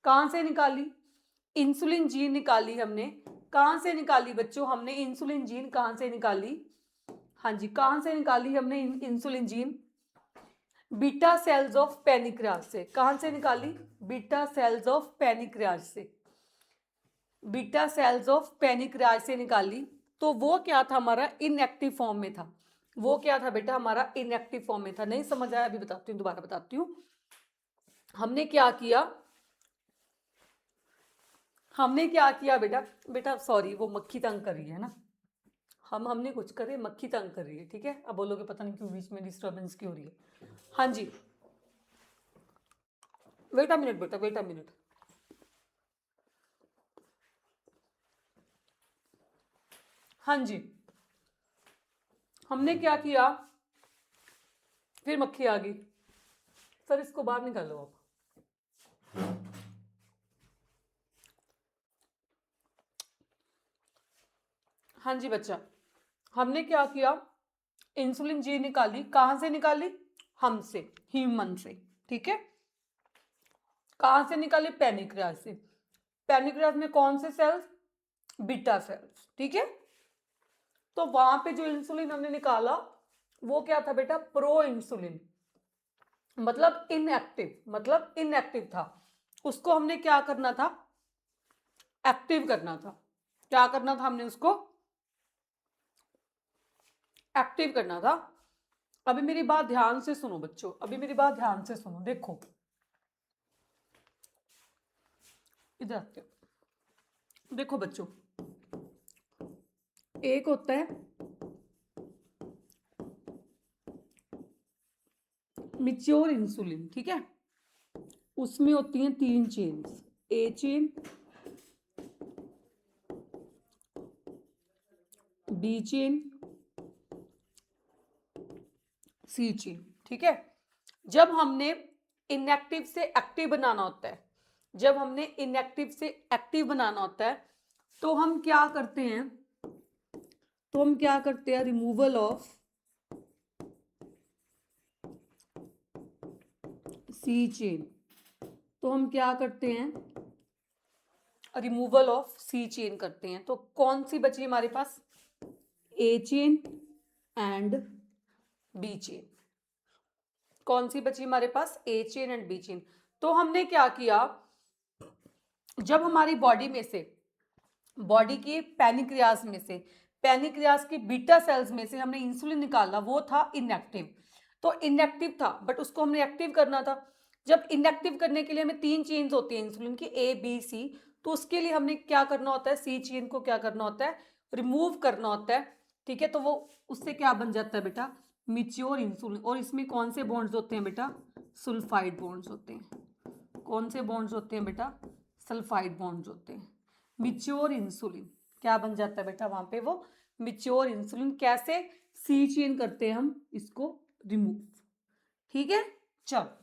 कहां से निकाली, इंसुलिन जीन निकाली हमने। कहां से निकाली बच्चों, हमने इंसुलिन जीन कहां से निकाली, हाँ जी, कहां से निकाली हमने insulin gene, beta cells of pancreas से। कहां से निकाली, बीटा सेल्स ऑफ पैनिक्रियास से, बीटा सेल्स ऑफ पैनिक्रियास से निकाली। तो वो क्या था हमारा, इनएक्टिव फॉर्म में था। वो क्या था बेटा, हमारा इनएक्टिव फॉर्म में था। नहीं समझ आया, अभी बताती हूँ, दोबारा बताती हूँ। हमने क्या किया, हमने क्या किया बेटा, बेटा सॉरी वो मक्खी तंग कर रही है ना, हमने कुछ करे, मक्खी तंग कर रही है, ठीक है। अब बोलोगे पता नहीं क्यों बीच में डिस्टर्बेंस क्यों हो रही है। हाँ जी, वेट अ मिनट बेटा, वेट अ मिनट। हाँ जी, हमने क्या किया, फिर मक्खी आ गई। सर इसको बाहर निकालो आप। हाँ जी बच्चा, हमने क्या किया, इंसुलिन जी निकाली। कहां से निकाली, हमसे, ह्यूमन से, ठीक है। कहां से निकाली, पैनिक्रियास से। पैनिक्रियास में कौन से सेल्स, बीटा सेल्स, ठीक है। तो वहां पे जो इंसुलिन हमने निकाला वो क्या था बेटा, प्रो इंसुलिन, मतलब इनएक्टिव था। उसको हमने क्या करना था, एक्टिव करना था। क्या करना था हमने उसको? एक्टिव करना था। अभी मेरी बात ध्यान से सुनो बच्चों, अभी मेरी बात ध्यान से सुनो। देखो इधर आते हो। देखो बच्चों, एक होता है मिच्योर इंसुलिन, ठीक है, उसमें होती हैं 3 चेन्स, ए चेन, बी चेन, सी चेन, ठीक है। जब हमने इनएक्टिव से एक्टिव बनाना होता है, जब हमने इनएक्टिव से एक्टिव बनाना होता है, तो हम क्या करते हैं, रिमूवल ऑफ सी चेन। तो हम क्या करते हैं, रिमूवल ऑफ सी चेन करते हैं। तो कौन सी बची हमारे पास? ए चेन एंड बी चेन। कौन सी बची हमारे पास? ए चेन एंड बी चेन। तो हमने क्या किया, जब हमारी बॉडी में से, बॉडी के पैनिक्रियाज में से, पैनिक्रियाज के बीटा सेल्स में से हमने इंसुलिन निकाला, वो था इनएक्टिव। तो इनएक्टिव था बट उसको हमने एक्टिव करना था। जब इनएक्टिव करने के लिए हमें 3 चेन्स होती हैं इंसुलिन की, ए बी सी। तो उसके लिए हमने क्या करना होता है, सी चेन को क्या करना होता है, रिमूव करना होता है, ठीक है। तो वो उससे क्या बन जाता है बेटा, मिच्योर इंसुलिन। और इसमें कौन से बॉन्ड्स होते हैं बेटा? सल्फाइड बॉन्ड्स होते हैं। कौन से बॉन्ड्स होते हैं बेटा? सल्फाइड बॉन्ड्स होते हैं। मिच्योर इंसुलिन क्या बन जाता है बेटा वहां पे, वो मिच्योर इंसुलिन। कैसे? सी चेन करते हैं हम इसको रिमूव, ठीक है। चलो,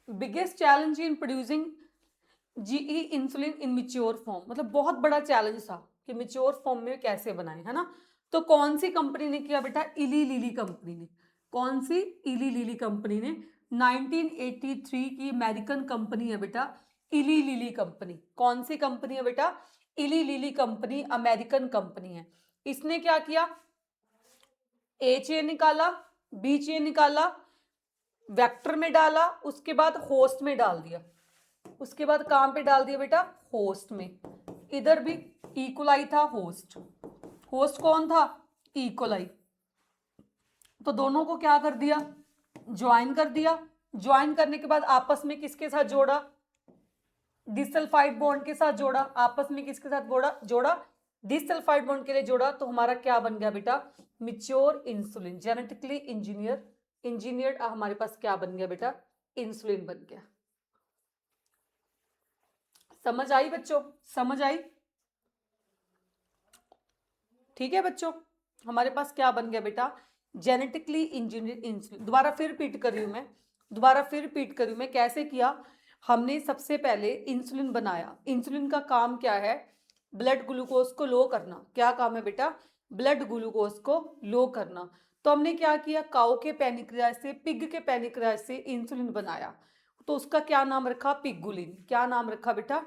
biggest challenge in producing GE insulin in mature form, मतलब बहुत बड़ा चैलेंज था कि मिच्योर फॉर्म में कैसे बनाए, है ना। तो कौन सी कंपनी ने किया बेटा? इली लिली कंपनी ने। कौन सी? इली लिली कंपनी ने। 1983 की अमेरिकन कंपनी है बेटा इली लिली कंपनी। कौन सी कंपनी है बेटा? इली लिली कंपनी, अमेरिकन कंपनी है। इसने क्या किया, ए चेन निकाला, बी चेन निकाला, वेक्टर में डाला, उसके बाद होस्ट में डाल दिया। उसके बाद कहां पे डाल दिया बेटा? होस्ट में। इधर भी इकोलाई था, होस्ट। होस्ट कौन था? इकोलाई। तो दोनों को क्या कर दिया, ज्वाइन कर दिया। ज्वाइन करने के बाद आपस में किसके साथ जोड़ा? डिसल्फाइड बॉन्ड के साथ जोड़ा। आपस में किसके साथ जोड़ा? डिसल्फाइड बॉन्ड के लिए जोड़ा। तो हमारा क्या बन गया बेटा? मिच्योर इंसुलिन, जेनेटिकली इंजीनियर्ड हमारे पास क्या बन गया बेटा? इंसुलिन बन गया। समझ आई बच्चों? समझ आई? ठीक है बच्चों, हमारे पास क्या बन गया बेटा? Genetically engineered insulin. दोबारा फिर रिपीट कर रही हूं मैं, कैसे किया हमने। सबसे पहले इंसुलिन बनाया। इंसुलिन का काम क्या है? ब्लड ग्लूकोज को लो करना। क्या काम है बेटा? ब्लड ग्लूकोज को लो करना। तो हमने क्या किया, काऊ के पैनिक्रियाज से, पिग के पैनिक्रियाज से इंसुलिन बनाया। तो उसका क्या नाम रखा? पिगुलिन। क्या नाम रखा बेटा?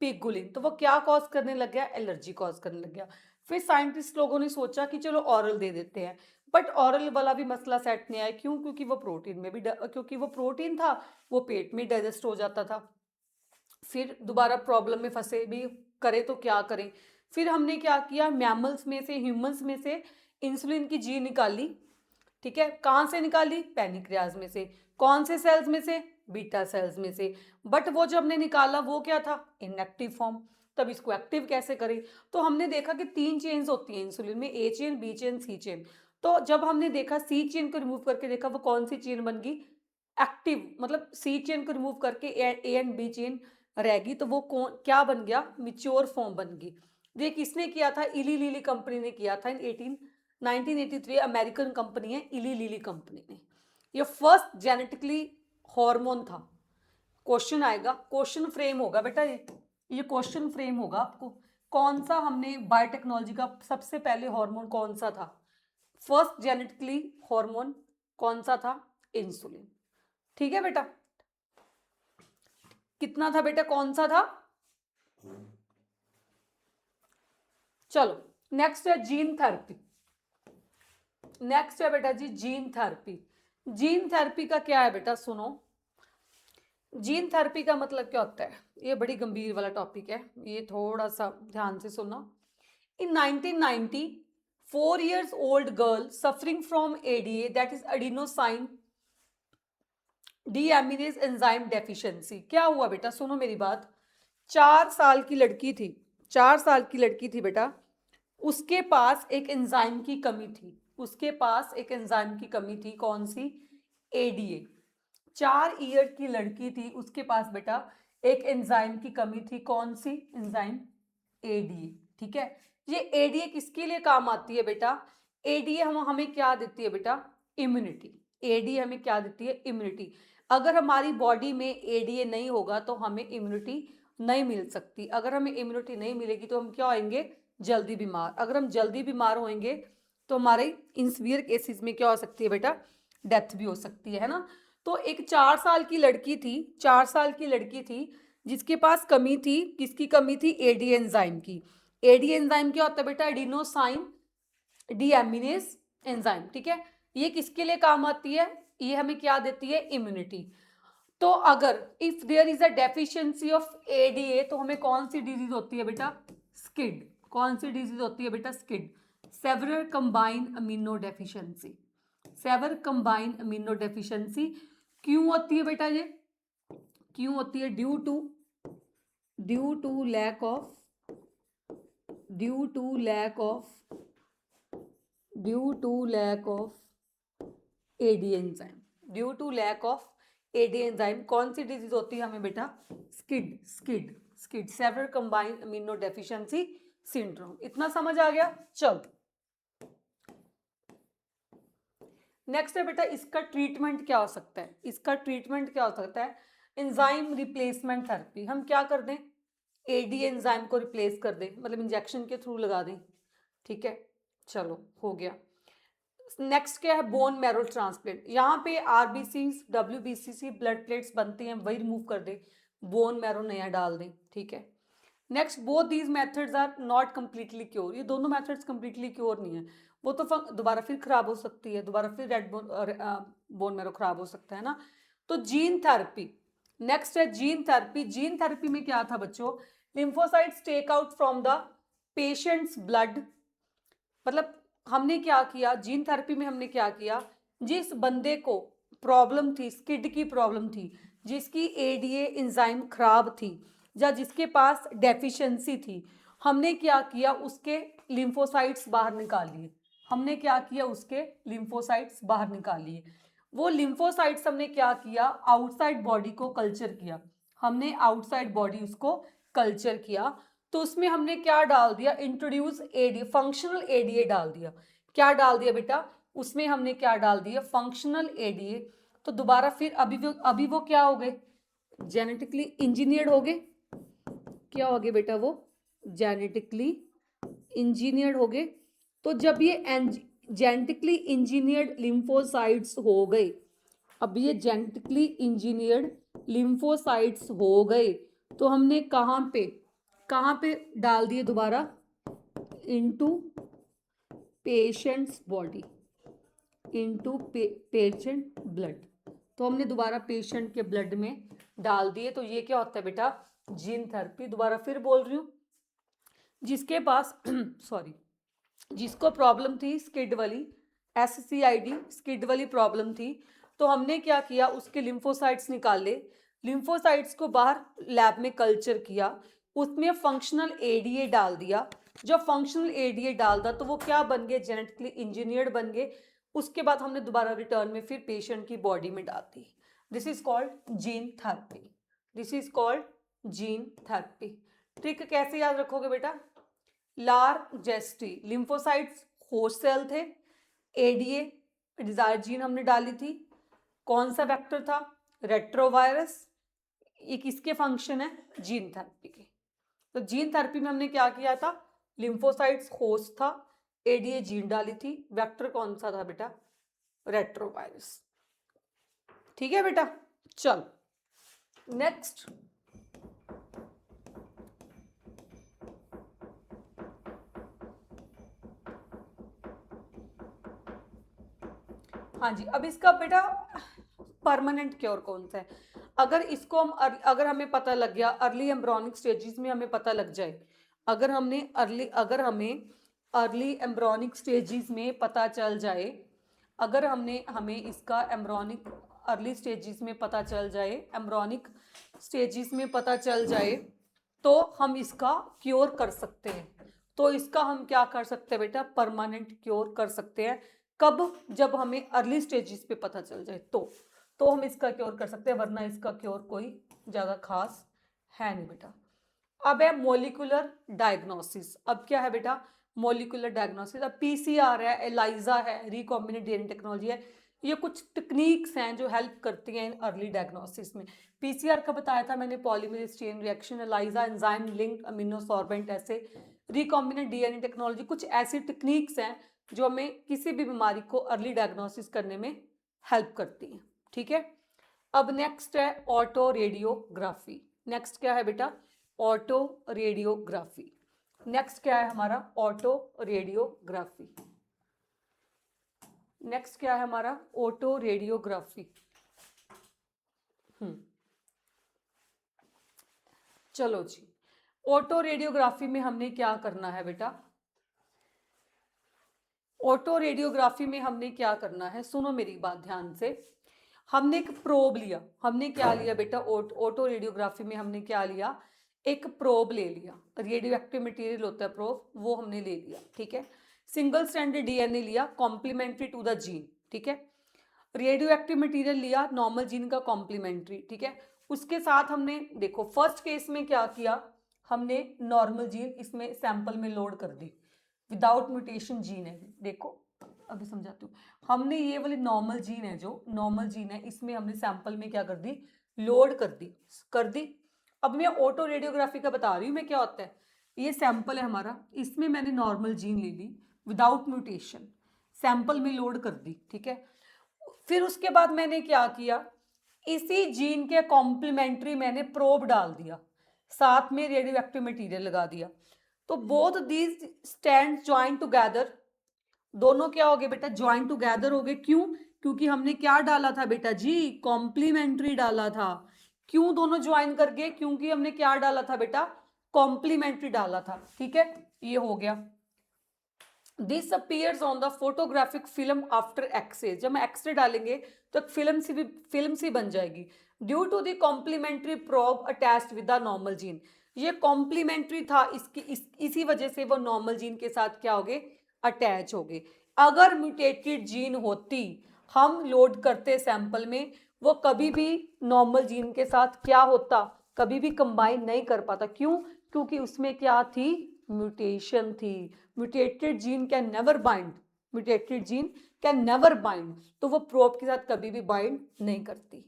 पिगुलिन। तो वो क्या कॉज करने लग गया? एलर्जी कॉज करने लग गया। फिर साइंटिस्ट लोगों ने सोचा कि चलो ऑरल दे देते हैं, बट ऑरल वाला भी मसला सेट नहीं आया। क्यों? क्योंकि वो प्रोटीन में भी क्योंकि वो प्रोटीन था, वो पेट में डाइजेस्ट हो जाता था। फिर दोबारा प्रॉब्लम में फंसे भी, करें तो क्या करें। फिर हमने क्या किया, मैमल्स में से, ह्यूमंस में से इंसुलिन की जी निकाली, ठीक है। कहाँ से निकाली? पैनिक्रियाज में से। कौन से सेल्स में से? बीटा सेल्स में से। बट वो जो हमने निकाला वो क्या था? Inactive form. तब इसको एक्टिव कैसे करें? तो हमने देखा कि 3 चेन्स होती हैं इंसुलिन में, ए चेन, बी चेन, सी चेन। तो जब हमने देखा सी चेन को रिमूव करके देखा, वो कौन सी चेन बन गई? एक्टिव। मतलब सी चेन को रिमूव करके ए एंड बी चेन रहेगी, तो वो कौन क्या बन गया? मिच्योर फॉर्म बन गई। ये किसने किया था? इली लिली कंपनी ने किया था। इन 1983 अमेरिकन कंपनी है इली लिली कंपनी ने। ये फर्स्ट जेनेटिकली हार्मोन था। क्वेश्चन आएगा, क्वेश्चन फ्रेम होगा बेटा, ये क्वेश्चन फ्रेम होगा आपको। कौन सा हमने बायोटेक्नोलॉजी का सबसे पहले हार्मोन कौन सा था? फर्स्ट जेनेटिकली हार्मोन कौन सा था? इंसुलिन। ठीक है बेटा, कितना था बेटा, कौन सा था? चलो नेक्स्ट है जीन थेरेपी। नेक्स्ट है बेटा जी जीन थेरेपी। जीन थेरेपी का क्या है बेटा? सुनो, जीन थेरेपी का मतलब क्या होता है? ये बड़ी गंभीर वाला टॉपिक है, ये थोड़ा सा ध्यान से सुनना। In 1990, 4 years old girl suffering from ADA, that is adenosine deaminase enzyme deficiency, क्या हुआ बेटा? सुनो मेरी बात। 4 साल की लड़की थी, 4 साल की लड़की थी बेटा। उसके पास एक एंजाइम की कमी थी, उसके पास एक एंजाइम की कमी थी। कौन सी? एडीए। 4 ईयर की लड़की थी, उसके पास बेटा एक एंजाइम की कमी थी। कौन सी एंजाइम? एडीए। ठीक है, ये एडीए किसके लिए काम आती है बेटा? एडीए हमें क्या देती है बेटा? इम्यूनिटी। एडीए हमें क्या देती है? इम्यूनिटी। अगर हमारी बॉडी में एडीए नहीं होगा तो हमें इम्यूनिटी नहीं मिल सकती। अगर हमें इम्यूनिटी नहीं मिलेगी तो हम क्या होंगे? जल्दी बीमार। अगर हम जल्दी बीमार होंगे तो हमारे इन सीवियर केसेस में क्या हो सकती है बेटा? डेथ भी हो सकती है ना। तो एक 4 साल की लड़की थी, 4 साल की लड़की थी जिसके पास कमी थी। किसकी कमी थी? एडी एंजाइम की। एडी एंजाइम क्या होता है बेटा? Adenosine deaminase enzyme. ठीक है, ये किसके लिए काम आती है? ये हमें क्या देती है? इम्यूनिटी। तो अगर if there is a deficiency of ADA तो हमें कौन सी डिजीज होती है बेटा? स्किड। कौन सी डिजीज होती है बेटा? SCID. Several combine amino deficiency. Severe combine amino deficiency क्यों होती है बेटा? ये क्यों होती है? Due to lack of due to lack of due to lack of AD enzyme. Due to lack of AD enzyme कौन सी डिजीज होती है हमें बेटा? SCID. SCID SCID several combine amino deficiency syndrome. इतना समझ आ गया? चल, नेक्स्ट है बेटा, इसका ट्रीटमेंट क्या हो सकता है? इसका ट्रीटमेंट क्या हो सकता है? Enzyme replacement therapy. हम क्या कर दें? एडी एंजाइम को रिप्लेस कर दें, मतलब इंजेक्शन के थ्रू लगा दें। ठीक है, चलो हो गया। नेक्स्ट क्या है? Bone marrow transplant. यहाँ पे आरबीसी डब्ल्यूबीसी ब्लड प्लेट्स बनती हैं, वही रिमूव कर दें, बोन मैरो नया डाल दें। ठीक है, next, both these methods are not completely cure. ये दोनों मेथड्स कंप्लीटली क्योर नहीं है, वो तो दोबारा फिर खराब हो सकती है, दोबारा फिर रेड बोन मैरो खराब हो सकता है ना। तो जीन थेरेपी, नेक्स्ट है जीन थेरेपी। जीन थेरेपी में क्या था बच्चों? Lymphocytes take out from the patients blood. मतलब हमने क्या किया जीन थेरेपी में? हमने क्या किया? जिस बंदे को प्रॉब्लम थी, स्किड की प्रॉब्लम थी, जिसकी एडीए एंजाइम खराब थी या जिसके पास डेफिशिएंसी थी, हमने क्या किया? उसके लिम्फोसाइट्स बाहर निकाल लिए। हमने क्या किया? उसके लिम्फोसाइट्स बाहर निकाल लिए। वो लिम्फोसाइट्स हमने क्या किया? आउटसाइड बॉडी को कल्चर किया। हमने आउटसाइड बॉडी उसको कल्चर किया। तो उसमें हमने क्या डाल दिया? इंट्रोड्यूस एडी, फंक्शनल एडीए डाल दिया। क्या डाल दिया बेटा? उसमें हमने क्या डाल दिया? Functional ADA. तो दोबारा फिर अभी वो क्या हो गए? जेनेटिकली इंजीनियर्ड हो गए। क्या हो गए बेटा? वो जेनेटिकली इंजीनियर्ड हो गए। तो जब ये जेनेटिकली इंजीनियर्ड लिम्फोसाइट्स हो गए, अब ये जेनेटिकली इंजीनियर्ड लिम्फोसाइट्स हो गए, तो हमने कहाँ पे डाल दिए दोबारा? Into patients body, into patient blood. तो हमने दोबारा पेशेंट के ब्लड में डाल दिए। तो ये क्या होता है बेटा? Gene therapy. दोबारा फिर बोल रही हूँ, जिसके पास सॉरी, जिसको प्रॉब्लम थी स्किड वाली, SCID स्किड वाली प्रॉब्लम थी, तो हमने क्या किया? उसके लिम्फोसाइट्स निकाले, लिम्फोसाइट्स को बाहर लैब में कल्चर किया, उसमें फंक्शनल एडीए डाल दिया। जब फंक्शनल एडीए डाल दिया तो वो क्या बन गए? जेनेटिकली इंजीनियर्ड बन गए। उसके बाद हमने दोबारा रिटर्न में फिर पेशेंट की बॉडी में डाल दी। This is called gene therapy. This is called gene therapy. Trick कैसे याद रखोगे बेटा? लार्जेस्टी लिम्फोसाइट्स होस्ट सेल थे, एडीए डिजायर जीन हमने डाली थी। कौन सा वेक्टर था? रेट्रोवायरस। ये किसके फंक्शन है? जीन थेरेपी के। तो जीन थेरेपी में हमने क्या किया था? लिम्फोसाइट्स होस्ट था, एडीए जीन डाली थी, वेक्टर कौन सा था बेटा? रेट्रोवायरस। ठीक है बेटा, चल नेक्स्ट। हाँ जी, अब इसका बेटा परमानेंट क्योर कौन सा है? अगर इसको हम अगर हमें पता लग गया अर्ली एम्ब्रॉनिक स्टेजेस में, हमें पता लग जाए, अगर हमें अर्ली एम्ब्रॉनिक स्टेजेस में पता चल जाए, अगर हमें इसका एम्ब्रॉनिक अर्ली स्टेजेस में पता चल जाए, एम्ब्रॉनिक स्टेजेस में पता चल जाए, तो हम इसका क्योर कर सकते हैं। तो इसका हम क्या कर सकते हैं बेटा, परमानेंट क्योर कर सकते हैं। कब, जब हमें अर्ली स्टेजेस पे पता चल जाए तो हम इसका क्योर कर सकते हैं, वरना इसका क्योर कोई ज़्यादा खास है नहीं बेटा। अब है मोलिकुलर डायग्नोसिस। अब क्या है बेटा, मोलिकुलर डायग्नोसिस। अब पीसीआर है, एलाइजा है, रिकॉम्बिनेंट डीएनए टेक्नोलॉजी है, ये कुछ टेक्निक्स हैं जो हेल्प करती हैं इन अर्ली डायग्नोसिस में। पीसीआर का बताया था मैंने, polymerase chain reaction, ELISA enzyme linked amino sorbent, ऐसे रिकॉम्बिनेंट डीएनए टेक्नोलॉजी, कुछ ऐसी टेक्निक्स हैं जो हमें किसी भी बीमारी को अर्ली डायग्नोसिस करने में हेल्प करती हैं। ठीक है, अब नेक्स्ट है ऑटो रेडियोग्राफी। नेक्स्ट क्या है बेटा, ऑटो रेडियोग्राफी। नेक्स्ट क्या है हमारा, ऑटो रेडियोग्राफी। नेक्स्ट क्या है हमारा, ऑटो रेडियोग्राफी। चलो जी, ऑटो रेडियोग्राफी में हमने क्या करना है बेटा, ऑटो रेडियोग्राफी में हमने क्या करना है, सुनो मेरी बात ध्यान से। हमने एक प्रोब लिया, हमने क्या लिया बेटा, ऑटो रेडियोग्राफी में हमने क्या लिया, एक प्रोब ले लिया, रेडियो एक्टिव मटीरियल होता है प्रोब, वो हमने ले लिया। ठीक है, सिंगल स्ट्रैंडेड डीएनए लिया कॉम्प्लीमेंट्री टू द जीन। ठीक है, रेडियो एक्टिव मटीरियल लिया नॉर्मल जीन का कॉम्प्लीमेंट्री। ठीक है, उसके साथ हमने देखो फर्स्ट केस में क्या किया, हमने नॉर्मल जीन इसमें सैंपल में लोड कर दी, विदाउट म्यूटेशन जीन है। देखो अभी समझाती हूँ, हमने ये वाली नॉर्मल जीन है, जो नॉर्मल जीन है, इसमें हमने सैंपल में क्या कर दी, लोड कर दी। अब मैं ऑटो रेडियोग्राफी का बता रही हूँ मैं क्या होता है। ये सैंपल है हमारा, इसमें मैंने नॉर्मल जीन ले ली विदाउट म्यूटेशन, सैंपल में लोड कर दी। ठीक है, फिर उसके बाद मैंने क्या किया, इसी जीन के कॉम्प्लीमेंट्री मैंने प्रोब डाल दिया, साथ में रेडियो एक्टिव मटीरियल लगा दिया। तो both these stand join together, दोनों क्या हो गए बेटा, ज्वाइन टुगेदर हो गए। क्यों, क्योंकि हमने क्या डाला था बेटा जी, कॉम्प्लीमेंट्री डाला था। क्यों दोनों ज्वाइन कर गए, क्योंकि हमने क्या डाला था बेटा, कॉम्प्लीमेंट्री डाला था। ठीक है, ये हो गया। This appears on the photographic film after x-ray, जब हम एक्सरे डालेंगे तो एक फिल्म सी बन जाएगी। Due to the complementary probe attached with the normal gene, ये कॉम्प्लीमेंट्री था, इसी वजह से वो नॉर्मल जीन के साथ क्या हो गए, अटैच हो गए। अगर म्यूटेटेड जीन होती, हम लोड करते सैंपल में, वो कभी भी नॉर्मल जीन के साथ क्या होता, कभी भी कंबाइन नहीं कर पाता। क्यों, क्योंकि उसमें क्या थी, म्यूटेशन थी। Mutated gene can never bind, mutated gene can never bind, तो वो प्रोब के साथ कभी भी बाइंड नहीं करती।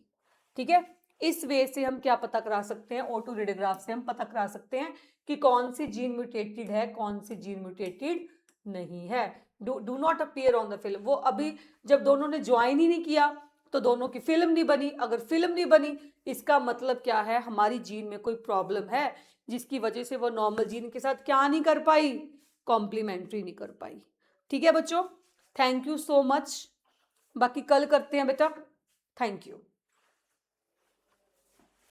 ठीक है, इस वे से हम क्या पता करा सकते हैं, ऑटो रेडियोग्राफ से हम पता करा सकते हैं कि कौन सी जीन म्यूटेटेड है, कौन सी जीन म्यूटेटेड नहीं है। Do not appear on the film, वो अभी जब दोनों ने ज्वाइन ही नहीं किया तो दोनों की फिल्म नहीं बनी। अगर फिल्म नहीं बनी, इसका मतलब क्या है, हमारी जीन में कोई प्रॉब्लम है, जिसकी वजह से वो नॉर्मल जीन के साथ क्या नहीं कर पाई, कॉम्प्लीमेंट्री नहीं कर पाई। ठीक है बच्चों, थैंक यू सो मच, बाकी कल करते हैं बेटा, थैंक यू।